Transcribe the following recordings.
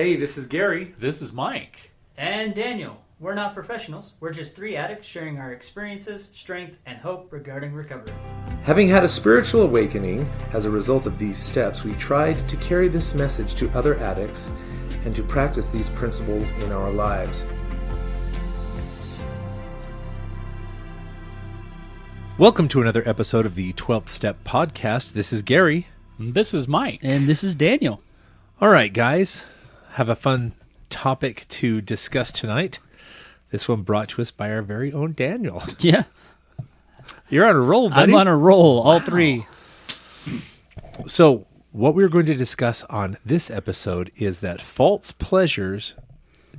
Hey, this is Gary. This is Mike. And Daniel. We're not professionals. We're just three addicts sharing our experiences, strength, and hope regarding recovery. Having had a spiritual awakening as a result of these steps, we tried to carry this message to other addicts and to practice these principles in our lives. Welcome to another episode of the 12th Step Podcast. This is Gary. This is Mike. And this is Daniel. All right, guys. Have a fun topic to discuss tonight. This one brought to us by our very own Daniel. Yeah. You're on a roll, buddy. I'm on a roll, all three. So, what we're going to discuss on this episode is that false pleasures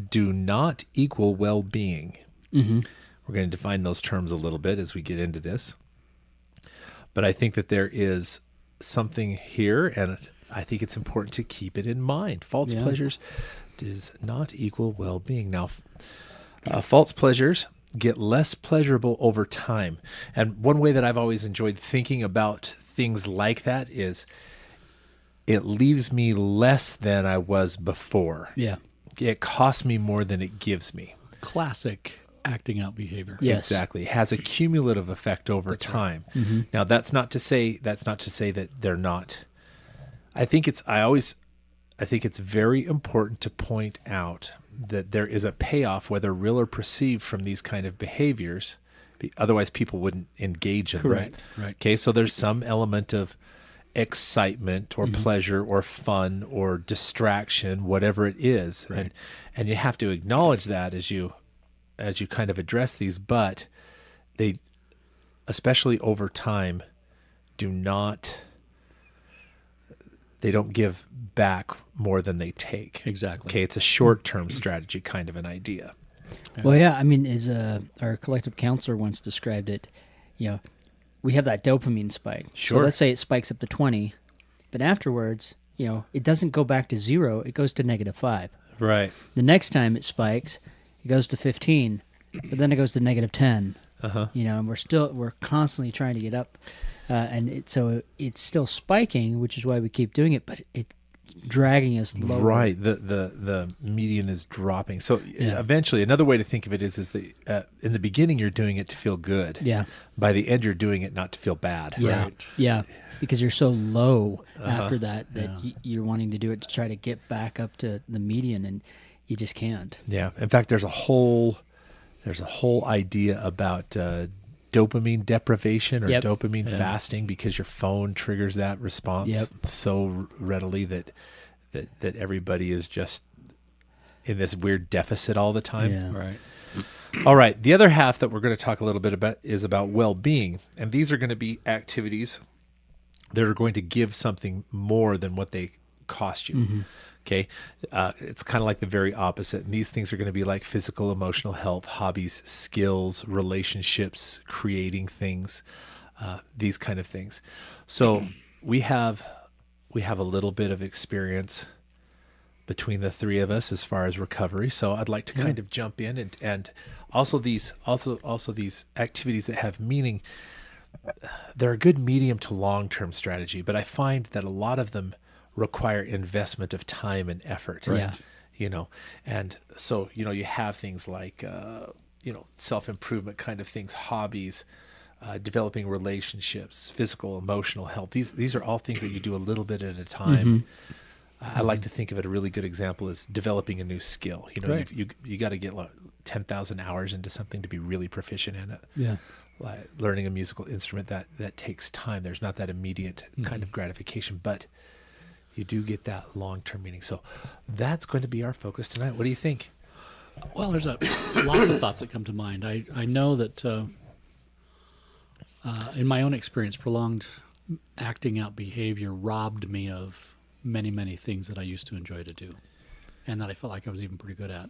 do not equal well-being. Mm-hmm. We're going to define those terms a little bit as we get into this. But I think that there is something here, and I think it's important to keep it in mind. False pleasures does not equal well-being. Now, false pleasures get less pleasurable over time. And one way that I've always enjoyed thinking about things like that is it leaves me less than I was before. Yeah. It costs me more than it gives me. Classic acting out behavior. Yes. Exactly. It has a cumulative effect over time. Right. Mm-hmm. Now, that's not to say that they're not. I think it's very important to point out that there is a payoff, whether real or perceived, from these kind of behaviors. Otherwise, people wouldn't engage in them. Correct. Right. Okay, so there's some element of excitement or pleasure or fun or distraction, whatever it is, Right. and you have to acknowledge that as you kind of address these. But they, especially over time, they don't give back more than they take. Exactly. Okay, it's a short-term strategy kind of an idea. Well, yeah, I mean, as our collective counselor once described it, we have that dopamine spike. Sure. So let's say it spikes up to 20, but afterwards, it doesn't go back to 0, it goes to -5. Right. The next time it spikes, it goes to 15, but then it goes to -10. Uh-huh. And we're constantly trying to get up, and so it's still spiking, which is why we keep doing it, but it's dragging us lower. Right. The median is dropping. So Yeah. eventually, another way to think of it is that in the beginning you're doing it to feel good. Yeah. By the end you're doing it not to feel bad. Yeah, Right. yeah, because you're so low after that Yeah. you're wanting to do it to try to get back up to the median, and you just can't. Yeah. In fact, there's a whole idea about dopamine deprivation or Yep. dopamine Yeah. fasting, because your phone triggers that response Yep. so readily that everybody is just in this weird deficit all the time. Yeah. Right. All right. The other half that we're going to talk a little bit about is about well-being. And these are going to be activities that are going to give something more than what they cost you. Mm-hmm. Okay. It's kind of like the very opposite. And these things are going to be like physical, emotional health, hobbies, skills, relationships, creating things, these kind of things. So we have a little bit of experience between the three of us as far as recovery. So I'd like to kind of jump in and also these activities that have meaning. They're a good medium to long-term strategy, but I find that a lot of them require investment of time and effort. Right. Yeah. And so, you have things like, self-improvement kind of things, hobbies, developing relationships, physical, emotional health. These are all things that you do a little bit at a time. I like to think of it, a really good example is developing a new skill. Right. You got to get 10,000 hours into something to be really proficient in it. Yeah. Like learning a musical instrument, that takes time. There's not that immediate kind of gratification, but you do get that long-term meaning. So that's going to be our focus tonight. What do you think? Well, there's lots of thoughts that come to mind. I know that in my own experience, prolonged acting out behavior robbed me of many, many things that I used to enjoy to do and that I felt like I was even pretty good at.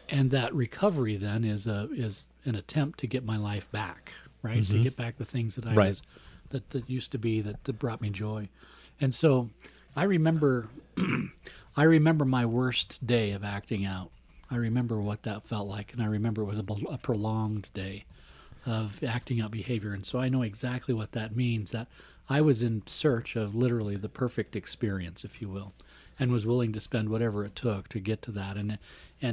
And that recovery then is an attempt to get my life back, right? To get back the things that I Right. was that used to be that brought me joy. And so I remember my worst day of acting out. I remember what that felt like, and I remember it was a prolonged day of acting out behavior. And so I know exactly what that means, that I was in search of literally the perfect experience, if you will. and was willing to spend whatever it took to get to that. And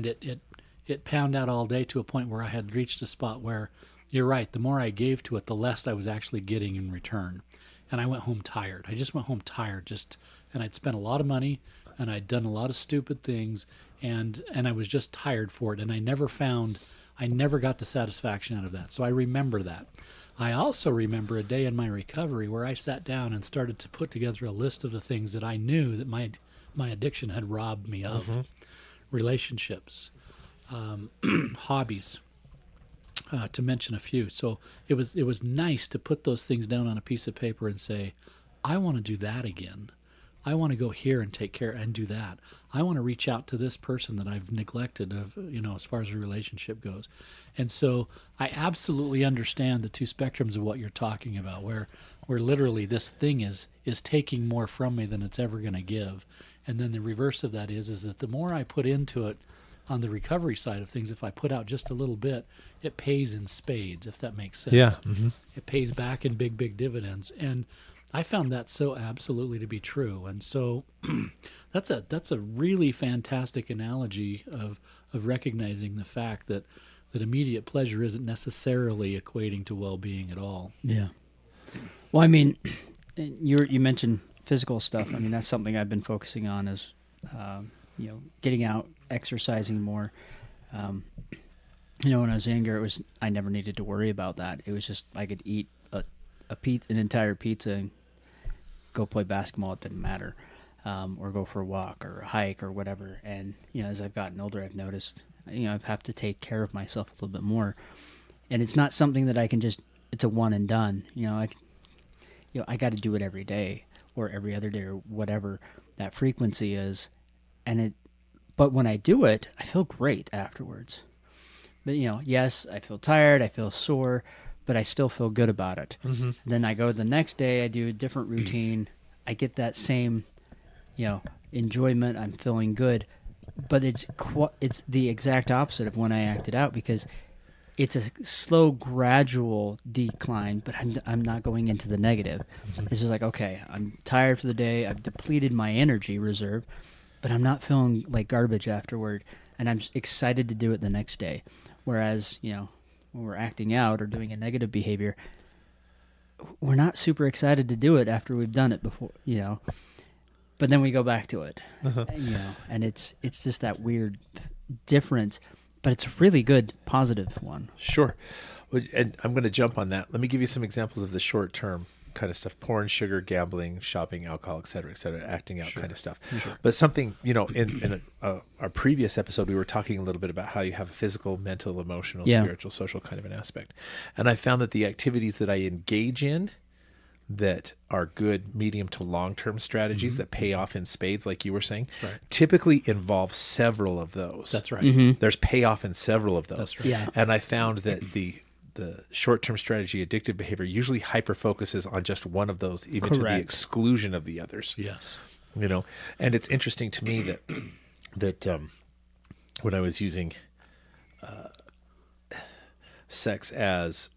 it pounded out all day to a point where I had reached a spot where, you're right, the more I gave to it, the less I was actually getting in return. And I went home tired. I just went home tired, and I'd spent a lot of money, and I'd done a lot of stupid things, and I was just tired for it. And I never got the satisfaction out of that. So I remember that. I also remember a day in my recovery where I sat down and started to put together a list of the things that I knew that my addiction had robbed me of. Relationships, hobbies, to mention a few. So it was nice to put those things down on a piece of paper and say, I want to do that again. I want to go here and take care and do that. I want to reach out to this person that I've neglected as far as a relationship goes. And so I absolutely understand the two spectrums of what you're talking about, where literally this thing is taking more from me than it's ever going to give. And then the reverse of that is that the more I put into it on the recovery side of things, if I put out just a little bit, it pays in spades, if that makes sense. Yeah. It pays back in big, big dividends. And I found that so absolutely to be true. And so that's a really fantastic analogy of recognizing the fact that immediate pleasure isn't necessarily equating to well-being at all. Yeah. Well, I mean, you mentioned physical stuff. I mean, that's something I've been focusing on is, getting out, exercising more. When I was younger, I never needed to worry about that. It was just I could eat an entire pizza and go play basketball. It didn't matter, or go for a walk or a hike or whatever. And as I've gotten older, I've noticed I have to take care of myself a little bit more. And it's not something that I can just. It's a one and done. I got to do it every day or every other day or whatever that frequency is. But when I do it, I feel great afterwards. But yes, I feel tired, I feel sore, but I still feel good about it. Mm-hmm. Then I go the next day, I do a different routine. I get that same, enjoyment. I'm feeling good, but it's the exact opposite of when I acted out because it's a slow, gradual decline. But I'm not going into the negative. Mm-hmm. It's just like, okay, I'm tired for the day. I've depleted my energy reserve, but I'm not feeling like garbage afterward, and I'm just excited to do it the next day. Whereas, when we're acting out or doing a negative behavior, we're not super excited to do it after we've done it before, but then we go back to it, and it's just that weird difference, but it's a really good positive one. Sure. And I'm going to jump on that. Let me give you some examples of the short term kind of stuff: porn, sugar, gambling, shopping, alcohol, et cetera, acting out kind of stuff. Sure. But something, in our previous episode, we were talking a little bit about how you have a physical, mental, emotional, spiritual, social kind of an aspect. And I found that the activities that I engage in that are good medium to long-term strategies that pay off in spades, like you were saying, typically involve several of those. That's right. Mm-hmm. There's payoff in several of those. That's right. Yeah. And I found that the short-term strategy, addictive behavior, usually hyper-focuses on just one of those, even to the exclusion of the others. Yes. And it's interesting to me that when I was using sex as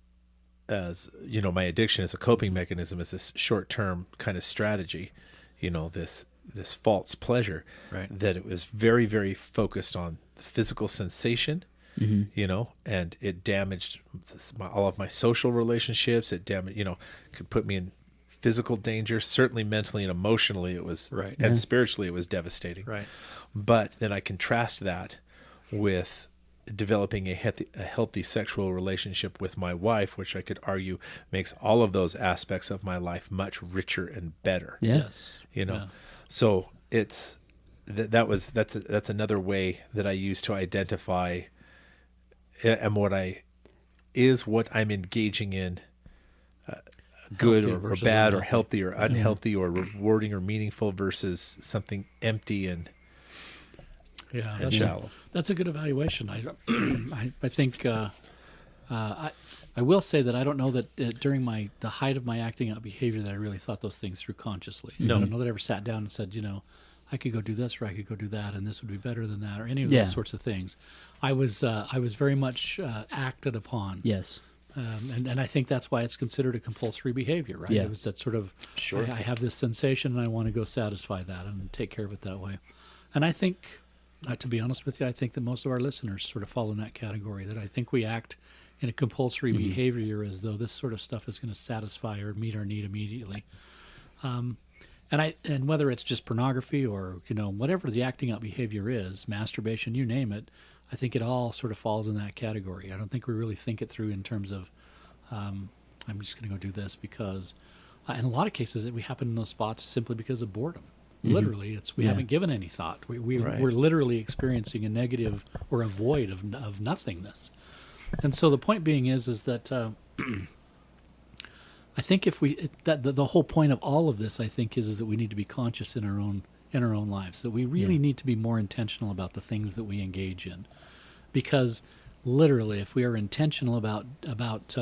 my addiction as a coping mechanism, as this short-term kind of strategy, this false pleasure, that it was very, very focused on the physical sensation. Mm-hmm. And it damaged all of my social relationships. It damaged, could put me in physical danger, certainly mentally and emotionally it was, and spiritually it was devastating. Right. But then I contrast that with developing a healthy sexual relationship with my wife, which I could argue makes all of those aspects of my life much richer and better. Yes. So it's that's another way that I use to identify and what I'm engaging in, good or bad or healthy or unhealthy or rewarding or meaningful versus something empty and shallow. That's a good evaluation. I think I will say that I don't know that during the height of my acting out behavior that I really thought those things through consciously. No. I don't know that I ever sat down and said, I could go do this or I could go do that, and this would be better than that, or any of those sorts of things. I was very much acted upon. Yes. And I think that's why it's considered a compulsory behavior, right? Yeah. It was that sort of, Sure. I have this sensation and I want to go satisfy that and take care of it that way. And I think, to be honest with you, I think that most of our listeners sort of fall in that category, that I think we act in a compulsory behavior as though this sort of stuff is going to satisfy or meet our need immediately. And whether it's just pornography or, whatever the acting out behavior is, masturbation, you name it, I think it all sort of falls in that category. I don't think we really think it through in terms of, I'm just going to go do this because, in a lot of cases, we happen in those spots simply because of boredom. Literally, we haven't given any thought. We're literally experiencing a negative or a void of nothingness. And so the point being is that I think the whole point of all of this, I think, is that we need to be conscious in our own lives, that we really need to be more intentional about the things that we engage in. Because literally, if we are intentional about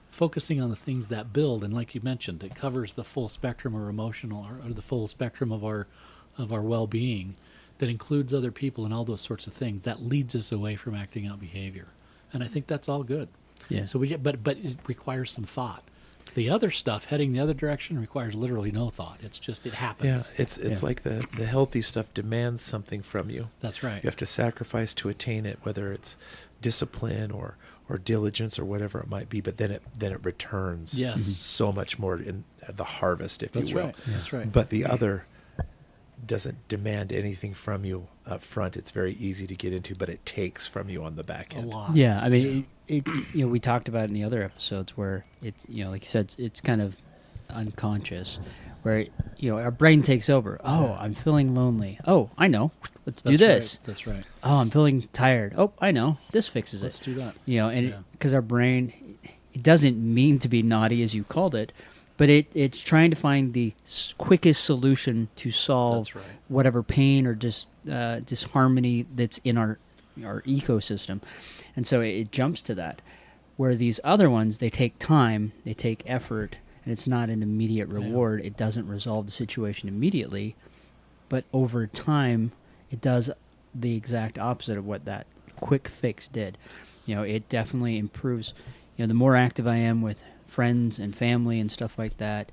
focusing on the things that build, and like you mentioned, it covers the full spectrum of emotional or the full spectrum of our well-being, that includes other people and all those sorts of things, that leads us away from acting out behavior. And I think that's all good. Yeah. So but it requires some thought. The other stuff heading the other direction requires literally no thought. It's just, it happens. Yeah, it's like the healthy stuff demands something from you. That's right. You have to sacrifice to attain it, whether it's discipline or diligence or whatever it might be. But then it returns so much more in the harvest, if That's you will. right. That's right. But the other doesn't demand anything from you up front. It's very easy to get into, but it takes from you on the back A end. lot. Yeah, I mean, we talked about it in the other episodes where it's, like you said, it's kind of unconscious, where, our brain takes over. Oh, I'm feeling lonely. Oh, I know. Let's do this. Right. That's right. Oh, I'm feeling tired. Oh, I know. This fixes it. Let's do that. Because our brain, it doesn't mean to be naughty, as you called it, but it's trying to find the quickest solution to solve That's right. whatever pain or just disharmony that's in our ecosystem. And so it jumps to that. Where these other ones, they take time, they take effort, and it's not an immediate reward. It doesn't resolve the situation immediately, but over time, it does the exact opposite of what that quick fix did. It definitely improves. The more active I am with friends and family and stuff like that,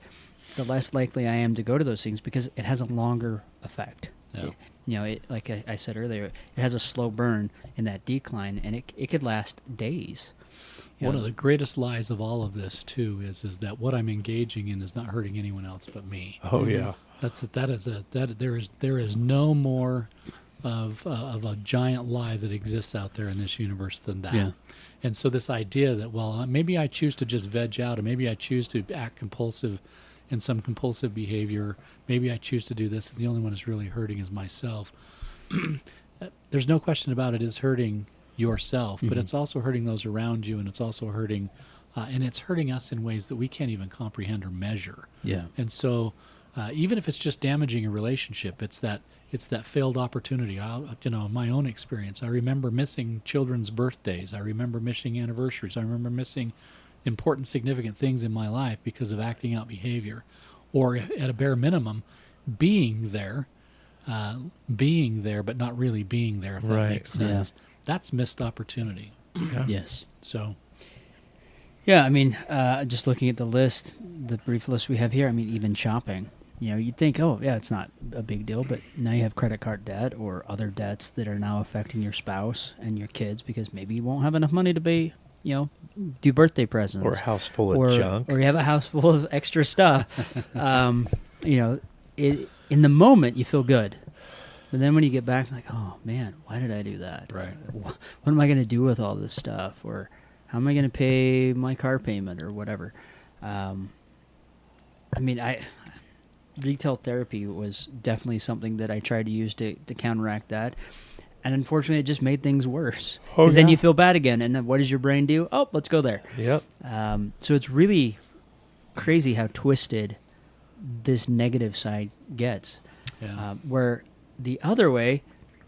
the less likely I am to go to those things because it has a longer effect. Yeah. Like I said earlier, it has a slow burn in that decline, and it could last days. One of the greatest lies of all of this too is that what I'm engaging in is not hurting anyone else but me. Oh yeah. There is no more of a giant lie that exists out there in this universe than that. Yeah. And so this idea that, well, maybe I choose to just veg out, or maybe I choose to act compulsive in some compulsive behavior, maybe I choose to do this, and the only one who's really hurting is myself. There's no question about it is hurting yourself, but it's also hurting those around you, and it's also hurting, and it's hurting us in ways that we can't even comprehend or measure. Yeah. And so, even if it's just damaging a relationship, it's that failed opportunity. My own experience, I remember missing children's birthdays. I remember missing anniversaries. I remember missing important, significant things in my life because of acting out behavior, or at a bare minimum, being there, but not really being there. If that Right. makes sense. That's missed opportunity. Yes. So. Yeah, I mean, just looking at the brief list we have here, I mean, even shopping. You'd think, oh, yeah, it's not a big deal, but now you have credit card debt or other debts that are now affecting your spouse and your kids because maybe you won't have enough money to pay, do birthday presents. Or a house full of junk. Or you have a house full of extra stuff. In the moment, you feel good. But then when you get back, like, oh, man, why did I do that? Right. What am I going to do with all this stuff? Or how am I going to pay my car payment or whatever? Retail therapy was definitely something that I tried to use to counteract that. And unfortunately, it just made things worse. Because then you feel bad again. And then what does your brain do? Oh, let's go there. Yep. So it's really crazy how twisted this negative side gets. Yeah. Where the other way,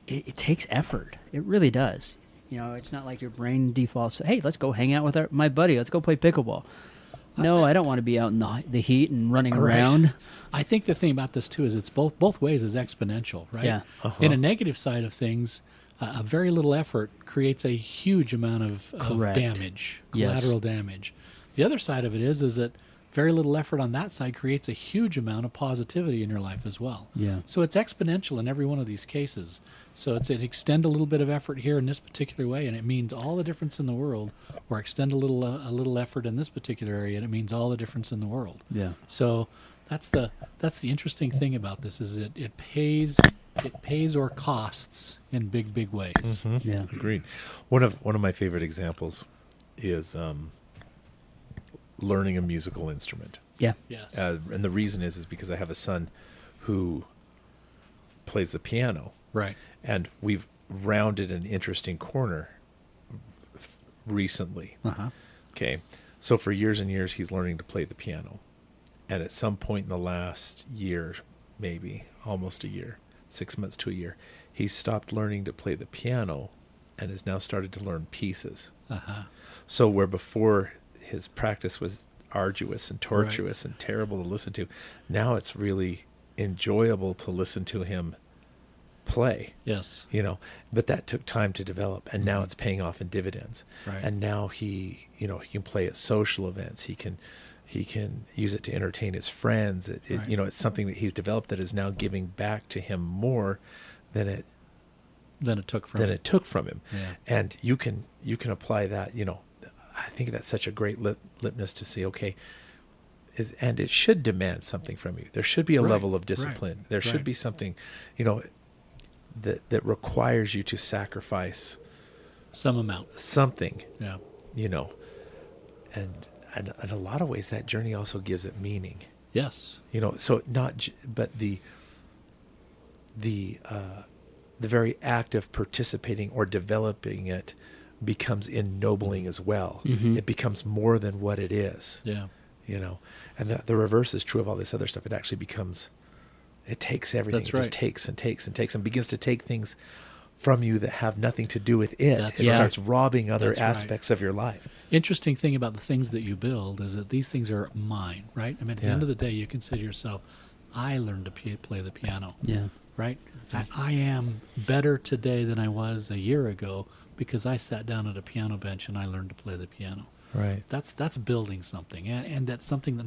it takes effort. It really does. It's not like your brain defaults, hey, let's go hang out with my buddy. Let's go play pickleball. No, I don't want to be out in the heat and running around. I think the thing about this too is it's both ways is exponential, right? Yeah. In a negative side of things, a very little effort creates a huge amount of Correct. damage, Yes. collateral damage. The other side of it is that very little effort on that side creates a huge amount of positivity in your life as well. Yeah. So it's exponential in every one of these cases. So it extend a little bit of effort here in this particular way, and it means all the difference in the world. Or extend a little effort in this particular area, and it means all the difference in the world. Yeah. So that's the interesting thing about this is it pays or costs in big ways. Mm-hmm. Yeah. Agreed. One of my favorite examples is learning a musical instrument. Yeah. Yes. And the reason is because I have a son who plays the piano, Right. and we've rounded an interesting corner recently. Uh-huh. Okay. So for years and years, he's learning to play the piano. And at some point in the last year, maybe almost a year, 6 months to a year, he stopped learning to play the piano and has now started to learn pieces. Uh-huh. So where before his practice was arduous and tortuous and terrible to listen to, now it's really enjoyable to listen to him play. Yes. But that took time to develop, and now it's paying off in dividends. Right. And now he can play at social events. He can use it to entertain his friends. Right. It's something that he's developed that is now giving back to him more than it took from him. Yeah. Yeah. And you can apply that. I think that's such a great litmus to see. Okay. And it should demand something from you. There should be a Right. level of discipline. Right. There should Right. be something, that requires you to sacrifice Some amount. something, Yeah. and in a lot of ways that journey also gives it meaning. Yes. So but the very act of participating or developing it becomes ennobling as well. Mhm. It becomes more than what it is. Yeah. And the reverse is true of all this other stuff. It actually becomes, it takes everything. That's It just right. takes and takes and takes and begins to take things from you that have nothing to do with it. That's It right. starts robbing other That's right. aspects of your life. Interesting thing about the things that you build is that these things are mine, right? I mean, at the Yeah. end of the day, you consider yourself, I learned to play the piano, Yeah. right? I am better today than I was a year ago because I sat down at a piano bench and I learned to play the piano. Right. That's building something, and that's something that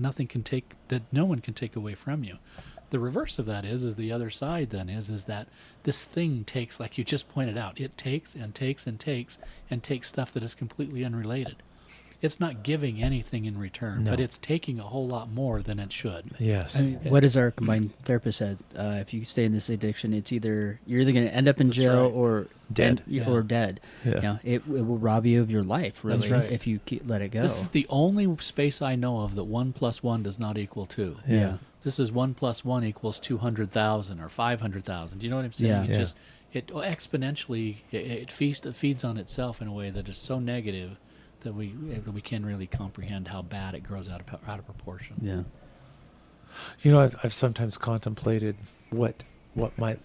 no one can take away from you. The reverse of that is the other side then is that this thing takes, like you just pointed out, it takes and takes and takes and takes stuff that is completely unrelated. It's not giving anything in return, No. but it's taking a whole lot more than it should. Yes. I mean, what does our combined therapist said? If you stay in this addiction, you're either going to end up in That's jail right. or Dead. or dead. Yeah. It will rob you of your life, really, That's right. if you let it go. This is the only space I know of that 1 + 1 does not equal 2. Yeah. This is 1 + 1 = 200,000 or 500,000. Do you know what I'm saying? Yeah. It Yeah. just exponentially it feeds on itself in a way that is so negative that we can't really comprehend how bad it grows out of proportion. Yeah. I've sometimes contemplated what might,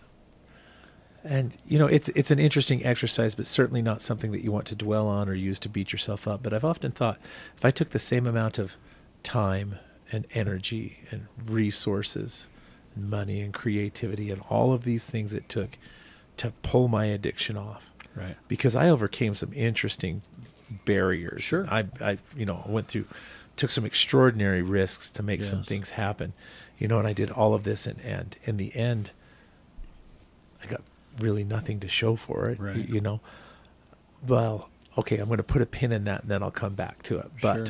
and it's an interesting exercise, but certainly not something that you want to dwell on or use to beat yourself up. But I've often thought, if I took the same amount of time and energy and resources and money and creativity and all of these things it took to pull my addiction off, Right. because I overcame some interesting barriers. Sure. I took some extraordinary risks to make some Yes. things happen, and I did all of this, and in the end, I got really nothing to show for it. Right. Well, okay, I'm going to put a pin in that, and then I'll come back to it. Sure.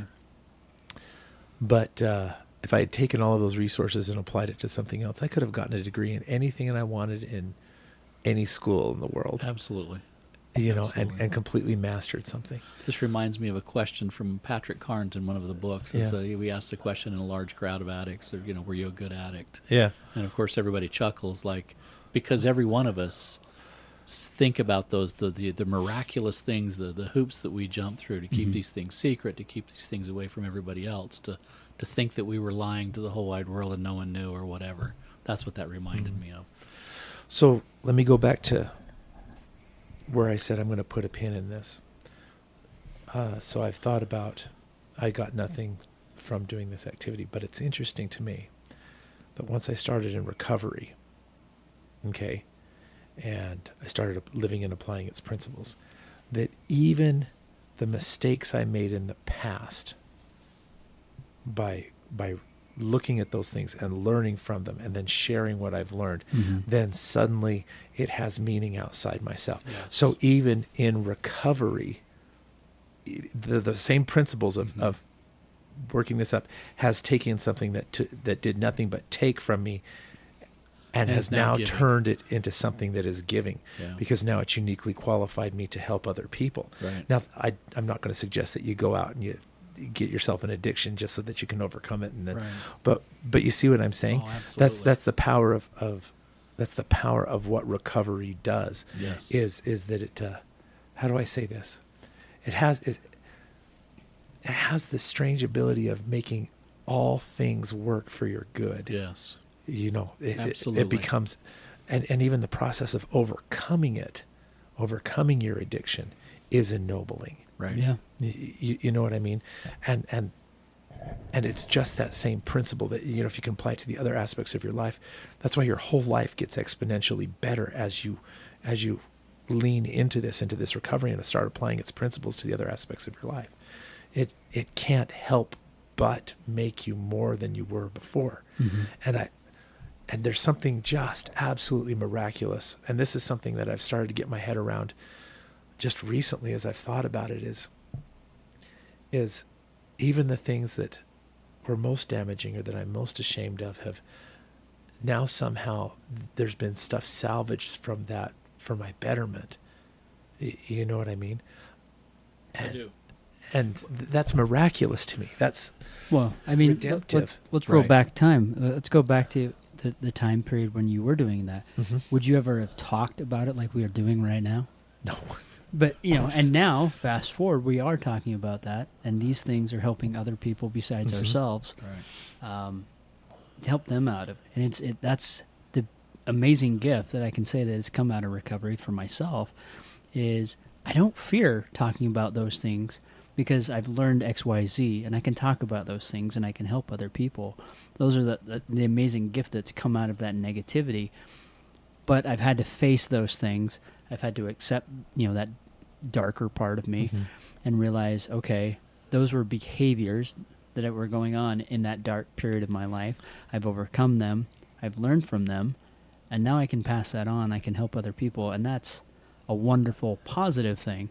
But if I had taken all of those resources and applied it to something else, I could have gotten a degree in anything that I wanted in any school in the world. Absolutely. And completely mastered something. This reminds me of a question from Patrick Carnes in one of the books. Yeah. We asked the question in a large crowd of addicts, or, were you a good addict? Yeah. And of course, everybody chuckles, because every one of us think about those the miraculous things, the hoops that we jump through to keep these things secret, to keep these things away from everybody else, to think that we were lying to the whole wide world and no one knew or whatever. That's what that reminded me of. So let me go back to where I said I'm going to put a pin in this. So I've thought about, I got nothing from doing this activity, but it's interesting to me that once I started in recovery, okay, and I started living and applying its principles, that even the mistakes I made in the past, by looking at those things and learning from them and then sharing what I've learned, then suddenly it has meaning outside myself. Yes. So even in recovery, the same principles of working this up has taken something that did nothing but take from me and has now giving. turned it into something that is giving, Yeah. because now it's uniquely qualified me to help other people. Right. Now, I'm not going to suggest that you go out and you get yourself an addiction just so that you can overcome it, and then, Right. but you see what I'm saying? Oh, absolutely. That's the power of that's the power of what recovery does. Yes. Is that it? How do I say this? It has this strange ability of making all things work for your good. Yes. You know, Absolutely. it becomes, and even the process of overcoming your addiction is ennobling. Right. Yeah. You know what I mean? And it's just that same principle that, you know, if you can apply it to the other aspects of your life, that's why your whole life gets exponentially better as you lean into this recovery and start applying its principles to the other aspects of your life. It can't help but make you more than you were before. And there's something just absolutely miraculous. And this is something that I've started to get my head around just recently as I've thought about it, is even the things that were most damaging or that I'm most ashamed of have now somehow there's been stuff salvaged from that for my betterment. You know what I mean? I do. And that's miraculous to me. That's Well, I mean, redemptive. let's roll Right. back time. Let's go back to the time period when you were doing that. Would you ever have talked about it like we are doing right now? No. But, you know, and now, fast forward, we are talking about that, and these things are helping other people besides ourselves Right. to help them out of. And that's the amazing gift that I can say that has come out of recovery for myself, is I don't fear talking about those things because I've learned XYZ, and I can talk about those things, and I can help other people. Those are the amazing gift that's come out of that negativity. But I've had to face those things. I've had to accept, you know, that darker part of me and realize, okay, those were behaviors that were going on in that dark period of my life. I've overcome them. I've learned from them. And now I can pass that on. I can help other people. And that's a wonderful, positive thing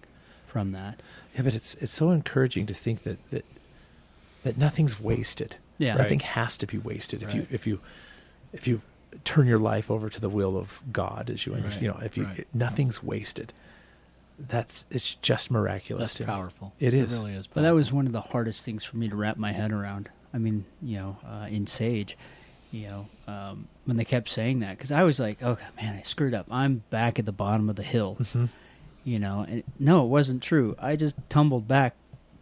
from that. Yeah, but it's so encouraging to think that nothing's wasted. Yeah. Nothing has to be wasted if you turn your life over to the will of God, as you understand. You know, nothing's wasted. It's just miraculous. That's to me. powerful. It is. It really is But powerful. that was one of the hardest things for me to wrap my head around. I mean, you know, in Sage, you know, when they kept saying that, because I was like, oh, man, I screwed up. I'm back at the bottom of the hill, you know. And no, it wasn't true. I just tumbled back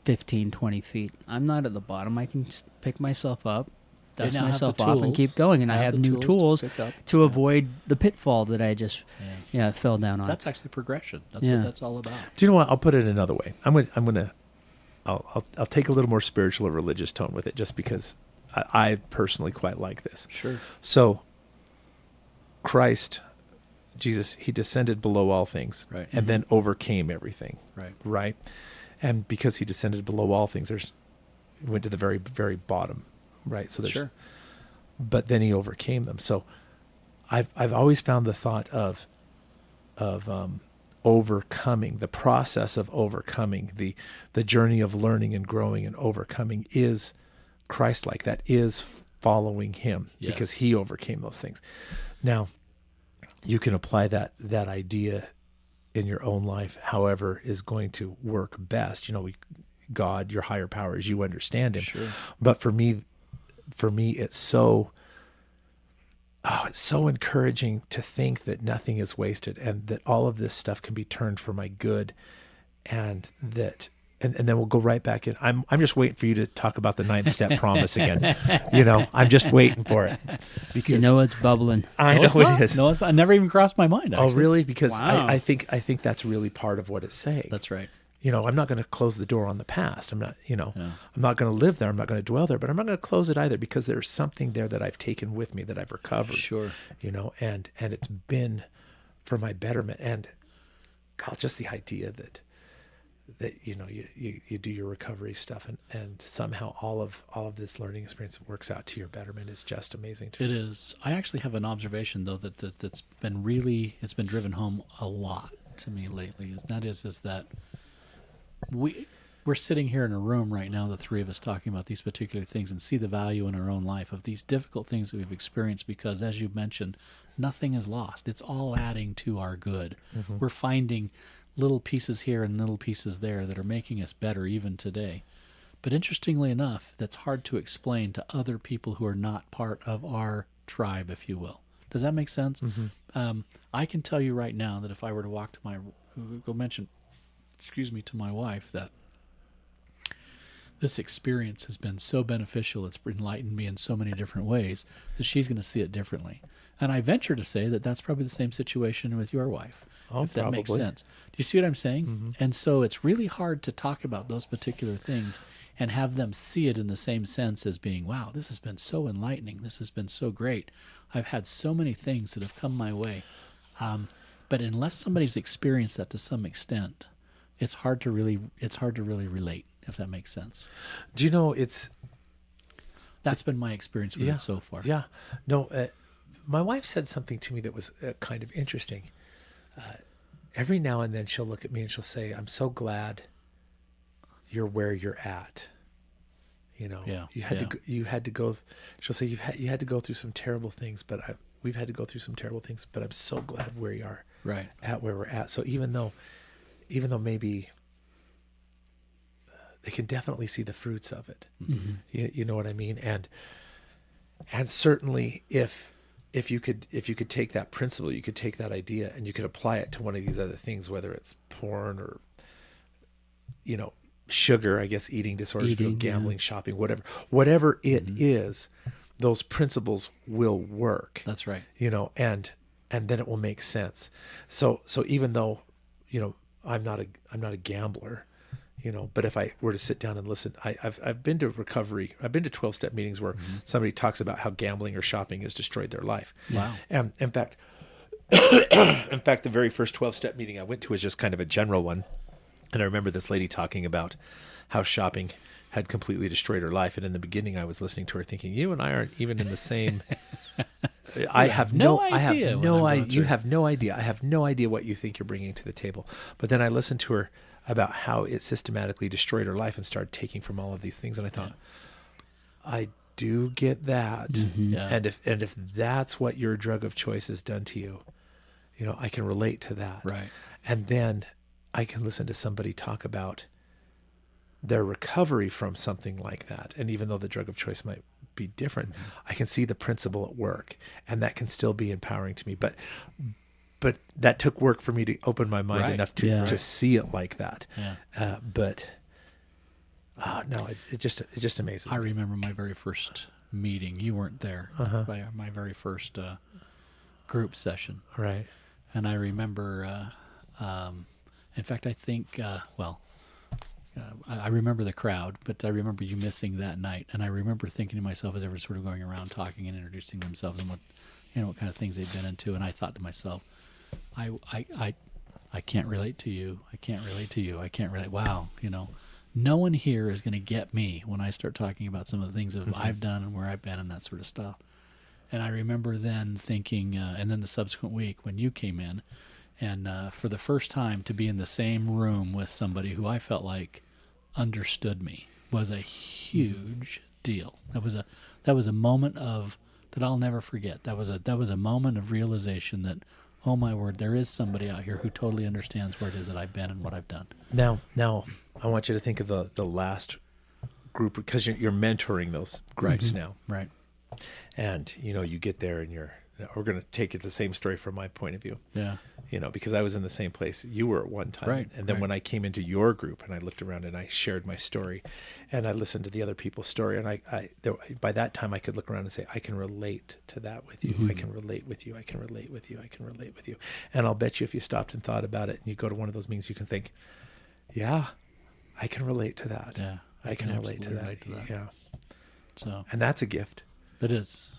15, 20 feet. I'm not at the bottom. I can pick myself up, You dust now have myself the off, and tools. keep going. And I Have have the new tools tools to pick up. to avoid the pitfall that I just fell down on. That's actually progression. That's Yeah. what that's all about. Do you know what? I'll put it another way. I'll take a little more spiritual or religious tone with it, just because I personally quite like this. Sure. So, Christ, Jesus, he descended below all things, Right. and then overcame everything, Right. right? And because he descended below all things, he went to the very, very bottom, right? So Sure. but then he overcame them. So, I've always found the thought of overcoming, the process of overcoming, the journey of learning and growing and overcoming is Christ-like. That is following him, because he overcame those things. Now, you can apply that idea in your own life, however is going to work best. You know, God, your higher power, as you understand him. Sure. But for me, it's so encouraging to think that nothing is wasted, and that all of this stuff can be turned for my good, and then we'll go right back in. I'm just waiting for you to talk about the 9th step promise again. You know, I'm just waiting for it, because you know it's bubbling. I know it is. No, it's not. It never even crossed my mind. Oh, Actually. really? Because Wow. I think that's really part of what it's saying. That's right. You know, I'm not going to close the door on the past. I'm not, Yeah. I'm not going to live there. I'm not going to dwell there, but I'm not going to close it either, because there's something there that I've taken with me, that I've recovered. Sure. You know, and it's been for my betterment. And God, just the idea that you do your recovery stuff and somehow all of this learning experience works out to your betterment is just amazing to It me. is. I actually have an observation though that's been it's been driven home a lot to me lately. And that is that we're sitting here in a room right now, the three of us talking about these particular things, and see the value in our own life of these difficult things that we've experienced, because as you mentioned, nothing is lost. It's all adding to our good. Mm-hmm. We're finding little pieces here and little pieces there that are making us better even today. But interestingly enough, that's hard to explain to other people who are not part of our tribe, if you will. Does that make sense? Mm-hmm. I can tell you right now that if I were to walk to to my wife, that this experience has been so beneficial, it's enlightened me in so many different ways, that she's going to see it differently. And I venture to say that that's probably the same situation with your wife, if that makes Probably. sense. Do you see what I'm saying? Mm-hmm. And so it's really hard to talk about those particular things and have them see it in the same sense as being, wow, this has been so enlightening. This has been so great. I've had so many things that have come my way. But unless somebody's experienced that to some extent, it's hard to really relate, if that makes sense. Do you know That's been my experience with Yeah. it so far. Yeah. No, my wife said something to me that was kind of interesting. Every now and then she'll look at me and she'll say, "I'm so glad you're where you're at." Yeah, You had yeah. you had to go. She'll say, you had to go through some terrible things, but we've had to go through some terrible things, but I'm so glad where you are Right. at where we're at. So even though maybe they can definitely see the fruits of it. Mm-hmm. You know what I mean? And certainly if you could take that principle, you could take that idea and you could apply it to one of these other things, whether it's porn or, sugar, I guess, eating disorders, Eating, gambling, shopping, whatever it Mm-hmm. is, those principles will work, That's right. and then it will make sense. So even though, I'm not a gambler, but if I were to sit down and listen, I've been to recovery. I've been to 12-step meetings where somebody talks about how gambling or shopping has destroyed their life. Wow. And in fact, the very first 12-step meeting I went to was just kind of a general one. And I remember this lady talking about how shopping had completely destroyed her life. And in the beginning, I was listening to her thinking, you and I aren't even in the same. I have no idea. You have no idea. I have no idea what you think you're bringing to the table. But then I listened to her about how it systematically destroyed her life and started taking from all of these things. And I thought, I do get that. Mm-hmm. Yeah. And if that's what your drug of choice has done to you, I can relate to that. Right. And then I can listen to somebody talk about their recovery from something like that. And even though the drug of choice might be different, I can see the principle at work, and that can still be empowering to me. But that took work for me to open my mind Right. enough to Yeah. to see it like that. Yeah. It just amazes I me. remember my very first meeting. You weren't there. Uh-huh. My very first group session. Right. And I remember, in fact, I think, I remember the crowd, but I remember you missing that night. And I remember thinking to myself as they were sort of going around talking and introducing themselves and what kind of things they'd been into. And I thought to myself, I can't relate to you. I can't relate to you. I can't relate. Wow. No one here is going to get me when I start talking about some of the things that I've done and where I've been and that sort of stuff. And I remember then thinking, and then the subsequent week when you came in, and for the first time to be in the same room with somebody who I felt like understood me was a huge deal. That was a moment that I'll never forget. That was a moment of realization that, oh my word, there is somebody out here who totally understands where it is that I've been and what I've done. Now, I want you to think of the last group, because you're mentoring those groups now. Right. And, you get there and we're going to take it the same story from my point of view, Yeah. because I was in the same place you were at one time. Right, And then right. when I came into your group and I looked around and I shared my story and I listened to the other people's story, and by that time I could look around and say, I can relate to that with you. I can relate with you. I can relate with you. I can relate with you. And I'll bet you if you stopped and thought about it and you go to one of those meetings, you can think, yeah, I can relate to that. Yeah. I can relate to absolutely that. relate to that. Yeah. So And that's a gift. it is.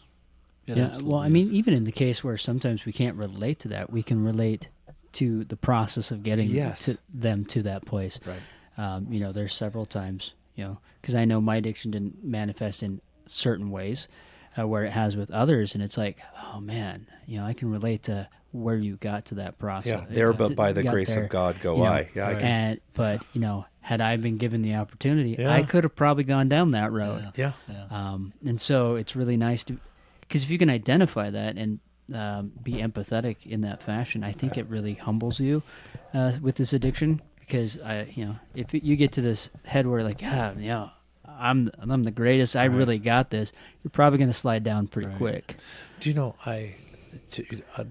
It Yeah. absolutely Well, I mean, is. even in the case where sometimes we can't relate to that, we can relate to the process of getting Yes. to them to that place. Right. There's several times, because I know my addiction didn't manifest in certain ways, where it has with others, and it's like, oh man, I can relate to where you got to that process. Yeah, there, but by the You got grace there, of God go you know, I. Yeah, I right. can. but had I been given the opportunity, Yeah. I could have probably gone down that road. Yeah. Yeah. And so it's really nice to, because if you can identify that and be empathetic in that fashion, I think it really humbles you with this addiction. Because if you get to this head where like, I'm the greatest, I really got this, you're probably going to slide down pretty Right. quick. Do you know,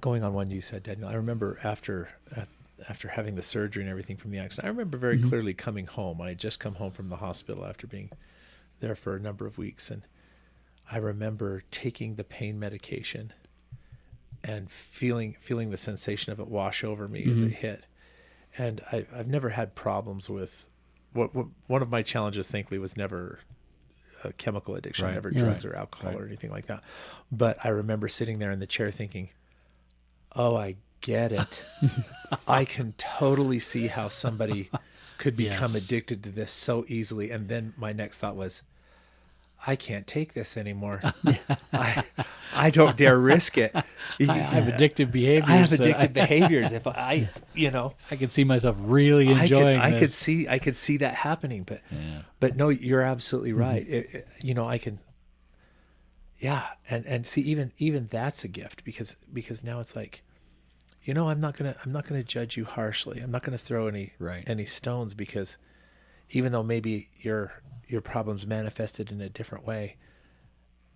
going on one you said, Daniel, I remember after having the surgery and everything from the accident, I remember very clearly coming home. I had just come home from the hospital after being there for a number of weeks. And I remember taking the pain medication and feeling the sensation of it wash over me as it hit. And I've never had problems with what one of my challenges, thankfully, was never a chemical addiction, Right. never Yeah. drugs or alcohol Right. or anything like that. But I remember sitting there in the chair thinking, oh, I get it. I can totally see how somebody could become Yes. addicted to this so easily. And then my next thought was, I can't take this anymore. I don't dare risk it. I have addictive behaviors. I have that addictive behaviors. If I can see myself really enjoying I could this. see that happening, Yeah. but no, you're absolutely right. I can, and see, even that's a gift because now it's like, I'm not gonna judge you harshly. I'm not gonna throw Right. any stones, because even though maybe your problems manifested in a different way,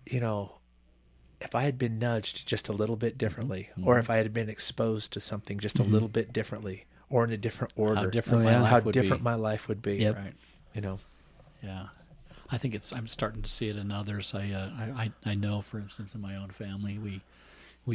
if I had been nudged just a little bit differently, or if I had been exposed to something just a little bit differently, or in a different order, How different Oh, yeah. my how life would different be. my life would be. Yep. Right. Yeah. I think I'm starting to see it in others. I know, for instance, in my own family, we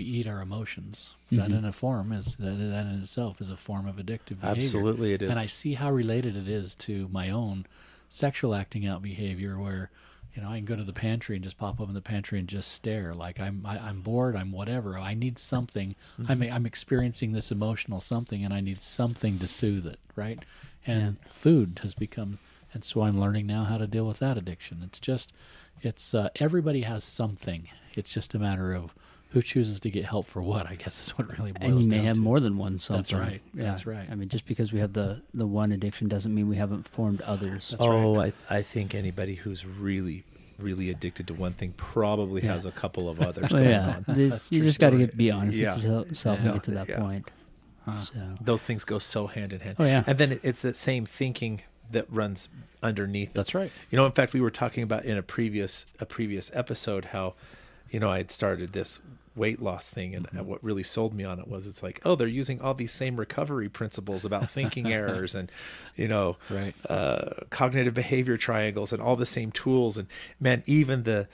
eat our emotions. That in a form that in itself is a form of addictive behavior. Absolutely, it is. And I see how related it is to my own sexual acting out behavior, where I can go to the pantry and just pop up in the pantry and just stare, like I'm bored, I'm whatever. I need something. I'm experiencing this emotional something, and I need something to soothe it, right? And food has become, and so I'm learning now how to deal with that addiction. It's everybody has something. It's just a matter of who chooses to get help for what, I guess, is what really boils down And you may have to. more than one something. That's right. Yeah. That's right. I mean, just because we have the one addiction doesn't mean we haven't formed others. That's I think anybody who's really, really addicted to one thing probably has a couple of others Well, going yeah, on. That's you true just got to story. be honest Yeah. with yourself Yeah. and get to that Yeah. point. So, Those things go so hand in hand. Oh, yeah. And then it's that same thinking that runs underneath it. That's right. In fact, we were talking about in a previous episode how, I had started this weight loss thing, and what really sold me on it was it's like, oh, they're using all these same recovery principles about thinking errors and, Right. cognitive behavior triangles and all the same tools. And man, even the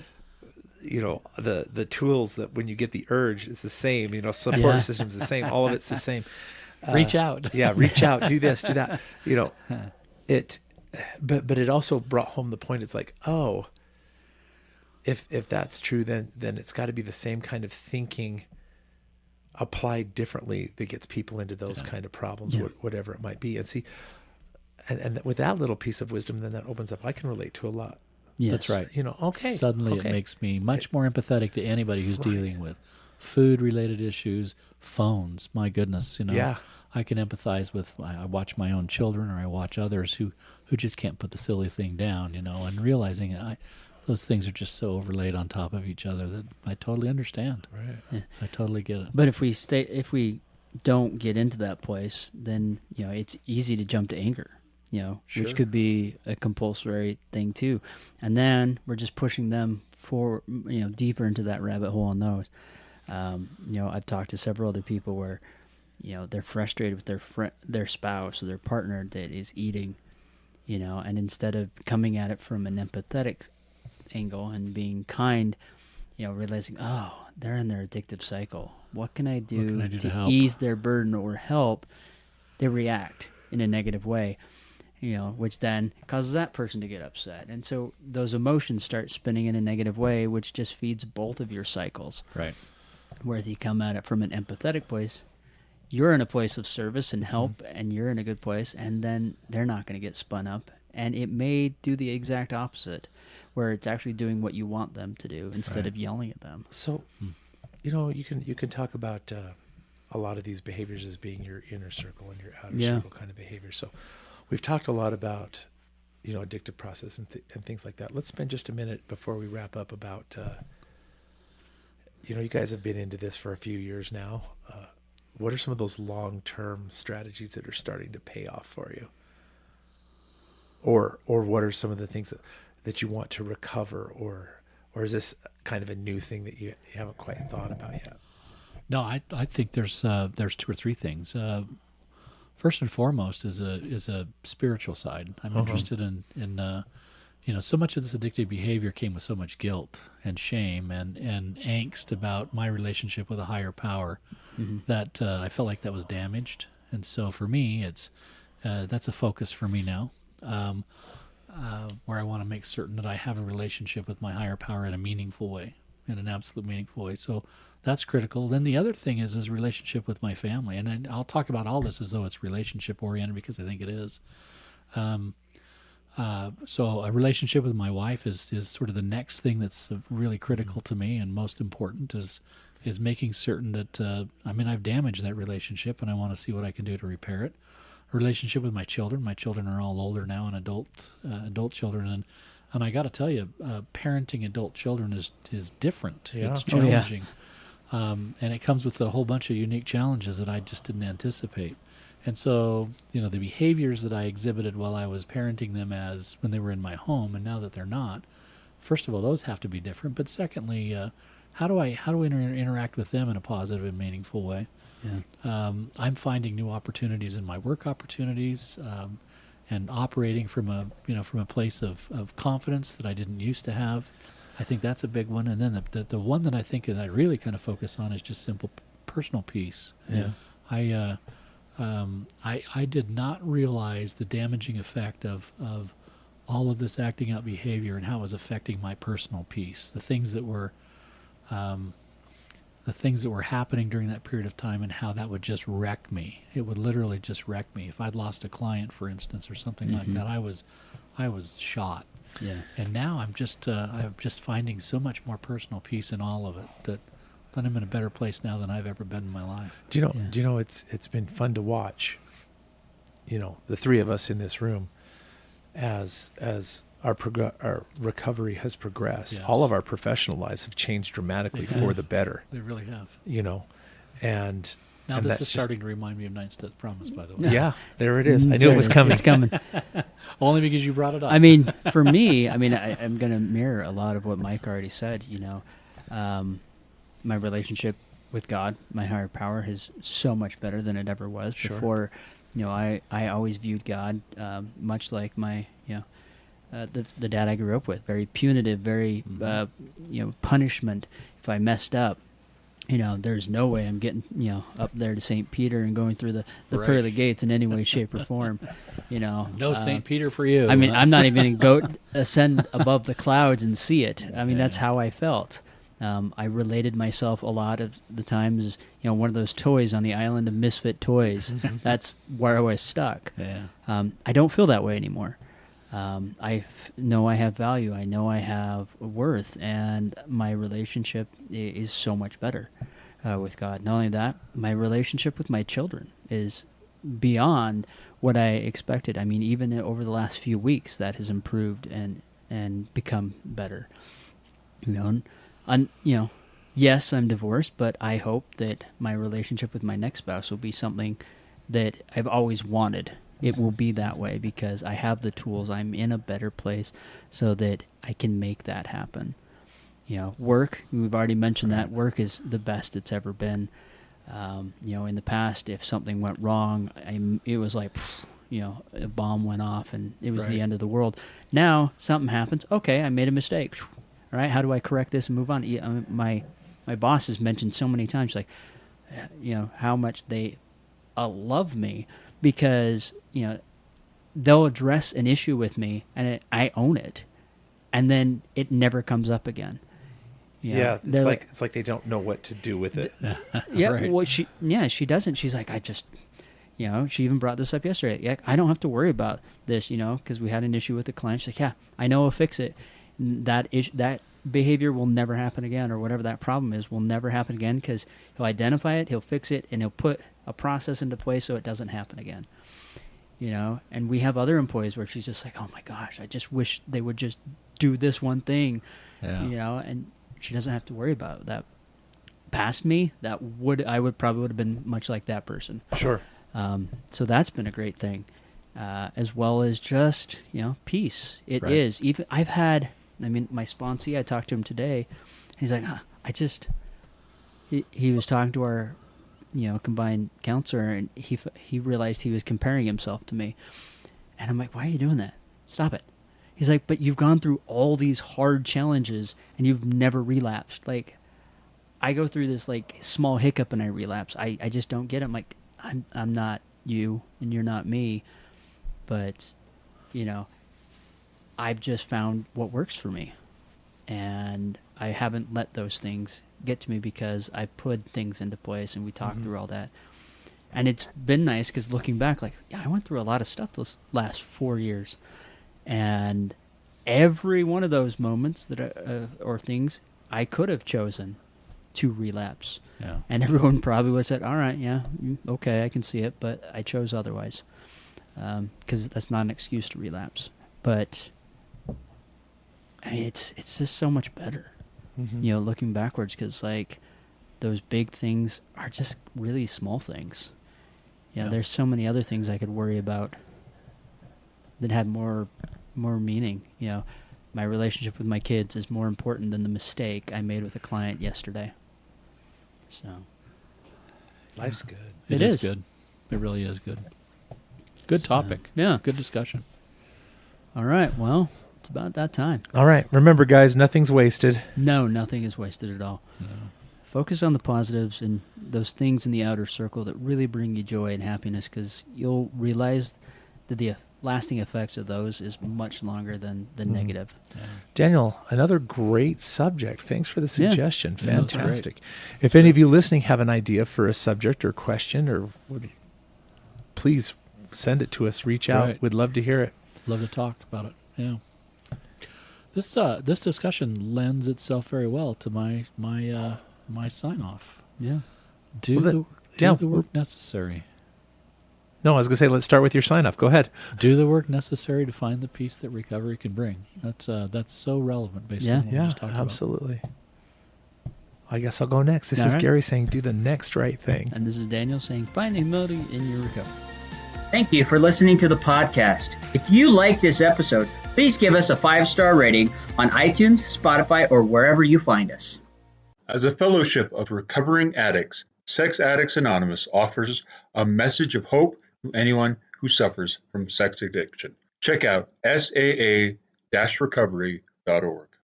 tools that when you get the urge, it's the same, support Yeah. system's the same, all of it's the same. Reach out. Yeah, reach out, do this, do that. But it also brought home the point. It's like, oh, if that's true, then it's got to be the same kind of thinking applied differently that gets people into those kind of problems, whatever it might be. And see, and with that little piece of wisdom, then that opens up. I can relate to a lot. yes. That's right. Okay. Suddenly okay. it makes me much more empathetic to anybody who's dealing with food-related issues, phones. My goodness, Yeah. I can empathize with. I watch my own children, or I watch others who just can't put the silly thing down, and realizing those things are just so overlaid on top of each other that I totally understand. Right. Yeah. I totally get it. But if we don't get into that place, then it's easy to jump to anger. Sure. Which could be a compulsory thing too, and then we're just pushing them for deeper into that rabbit hole on those. I've talked to several other people where they're frustrated with their spouse or their partner that is eating, and instead of coming at it from an empathetic angle and being kind, realizing, oh, they're in their addictive cycle. What can I do, to help? ease their burden or help? They react in a negative way. which then causes that person to get upset. And so those emotions start spinning in a negative way, which just feeds both of your cycles. Right. Whereas you come at it from an empathetic place, you're in a place of service and help, and you're in a good place, and then they're not going to get spun up. And it may do the exact opposite, where it's actually doing what you want them to do instead of yelling at them. So, you can talk about a lot of these behaviors as being your inner circle and your outer circle kind of behavior. So we've talked a lot about, addictive process and things like that. Let's spend just a minute before we wrap up about, you guys have been into this for a few years now. What are some of those long-term strategies that are starting to pay off for you? Or what are some of the things that you want to recover, or is this kind of a new thing that you haven't quite thought about yet? No, I think there's 2 or 3 things. First and foremost is a spiritual side. I'm interested in so much of this addictive behavior came with so much guilt and shame and angst about my relationship with a higher power that I felt like that was damaged. And so for me, that's a focus for me now, where I want to make certain that I have a relationship with my higher power in a meaningful way, in an absolute meaningful way. So that's critical. Then the other thing is relationship with my family. And I'll talk about all this as though it's relationship oriented, because I think it is. So a relationship with my wife is sort of the next thing that's really critical to me, and most important is making certain that, I've damaged that relationship, and I want to see what I can do to repair it. A relationship with my children. My children are all older now, and adult children, and I got to tell you, parenting adult children is different. Yeah. It's challenging. And it comes with a whole bunch of unique challenges that I just didn't anticipate. And so, the behaviors that I exhibited while I was parenting them as when they were in my home, and now that they're not, first of all, those have to be different. But secondly, how do I interact with them in a positive and meaningful way? Yeah. I'm finding new opportunities in my work opportunities, and operating from a place of confidence that I didn't used to have. I think that's a big one. And then the one that I think that I really kind of focus on is just simple personal peace. Yeah. I did not realize the damaging effect of all of this acting out behavior and how it was affecting my personal peace. The things that were happening during that period of time, and how that would just wreck me. It would literally just wreck me. If I'd lost a client, for instance, or something like that, I was shot. Yeah. And now I'm just finding so much more personal peace in all of it that I'm in a better place now than I've ever been in my life. Do you know it's been fun to watch, the 3 of us in this room as our recovery has progressed. Yes. All of our professional lives have changed dramatically for the better, They really have. and Now and this that's is just- starting to remind me of Nine Steps Promise, by the way. Yeah, there it is. I knew it was There coming. It's coming. Only because you brought it up. For me, I'm going to mirror a lot of what Mike already said. My relationship with God, my higher power, is so much better than it ever was before. I always viewed God much like my, the dad I grew up with, very punitive, very, punishment. If I messed up, there's no way I'm getting, up there to St. Peter and going through the pearly gates in any way, shape, or form. No St. Peter for you. I'm not even going to ascend above the clouds and see it. That's how I felt. I related myself a lot of the times, one of those toys on the island of misfit toys. That's where I was stuck. Yeah. I don't feel that way anymore. I know I have value. I know I have worth, and my relationship is so much better with God. Not only that, my relationship with my children is beyond what I expected. Even over the last few weeks, that has improved and become better. Yes, I'm divorced, but I hope that my relationship with my next spouse will be something that I've always wanted. It will be that way because I have the tools. I'm in a better place so that I can make that happen. Work, we've already mentioned that. Work is the best it's ever been. In the past, if something went wrong, it was like, a bomb went off and it was the end of the world. Now, something happens. Okay, I made a mistake. All right, how do I correct this and move on? My boss has mentioned so many times, like, how much they love me because, they'll address an issue with me, and I own it, and then it never comes up again. You know, Yeah, they're it's like they don't know what to do with it. yeah, Right. well, she doesn't. She's like, she even brought this up yesterday. Yeah, I don't have to worry about this, because we had an issue with the client. She's like, yeah, I know I'll fix it. That behavior will never happen again, or whatever that problem is will never happen again, because he'll identify it, he'll fix it, and he'll put a process into place so it doesn't happen again. And we have other employees where she's just like, oh my gosh, I just wish they would just do this one thing, Yeah. and she doesn't have to worry about that. Past me, I would probably have been much like that person. Sure. So that's been a great thing, as well as just peace. It is. Right. Even I've had. My sponsee. I talked to him today. He's like, He was talking to our, combined counselor, and he realized he was comparing himself to me, and I'm like, why are you doing that? Stop it. He's like, but you've gone through all these hard challenges and you've never relapsed. Like, I go through this like small hiccup and I relapse. I just don't get it. I'm like, I'm not you and you're not me, but I've just found what works for me, and I haven't let those things get to me because I put things into place and we talked through all that. And it's been nice because looking back, like, yeah, I went through a lot of stuff those last 4 years, and every one of those moments or things I could have chosen to relapse. Yeah. And everyone probably would have said, all right, yeah, okay, I can see it, but I chose otherwise, because that's not an excuse to relapse. But it's just so much better, looking backwards, because like those big things are just really small things. There's so many other things I could worry about that have more meaning. My relationship with my kids is more important than the mistake I made with a client yesterday. So Life's good. It is. is good. It really is good. Good topic. Yeah. Good discussion. All right. Well, it's about that time. All right. Remember, guys, nothing's wasted. No, nothing is wasted at all. No. Focus on the positives and those things in the outer circle that really bring you joy and happiness, because you'll realize that the lasting effects of those is much longer than the negative. Yeah. Daniel, another great subject. Thanks for the suggestion. Yeah, that was great. Fantastic. If any of you listening have an idea for a subject or question, or please send it to us. Reach out. Right. We'd love to hear it. Love to talk about it. Yeah. This discussion lends itself very well to my sign off. Yeah. Do the work necessary. No, I was going to say, let's start with your sign off. Go ahead. Do the work necessary to find the peace that recovery can bring. That's so relevant based on what we Yeah, just talked absolutely. I guess I'll go next. This All is right. Gary saying, do the next right thing. And this is Daniel saying, find humility in your recovery. Thank you for listening to the podcast. If you like this episode, please give us a 5-star rating on iTunes, Spotify, or wherever you find us. As a fellowship of recovering addicts, Sex Addicts Anonymous offers a message of hope to anyone who suffers from sex addiction. Check out saa-recovery.org.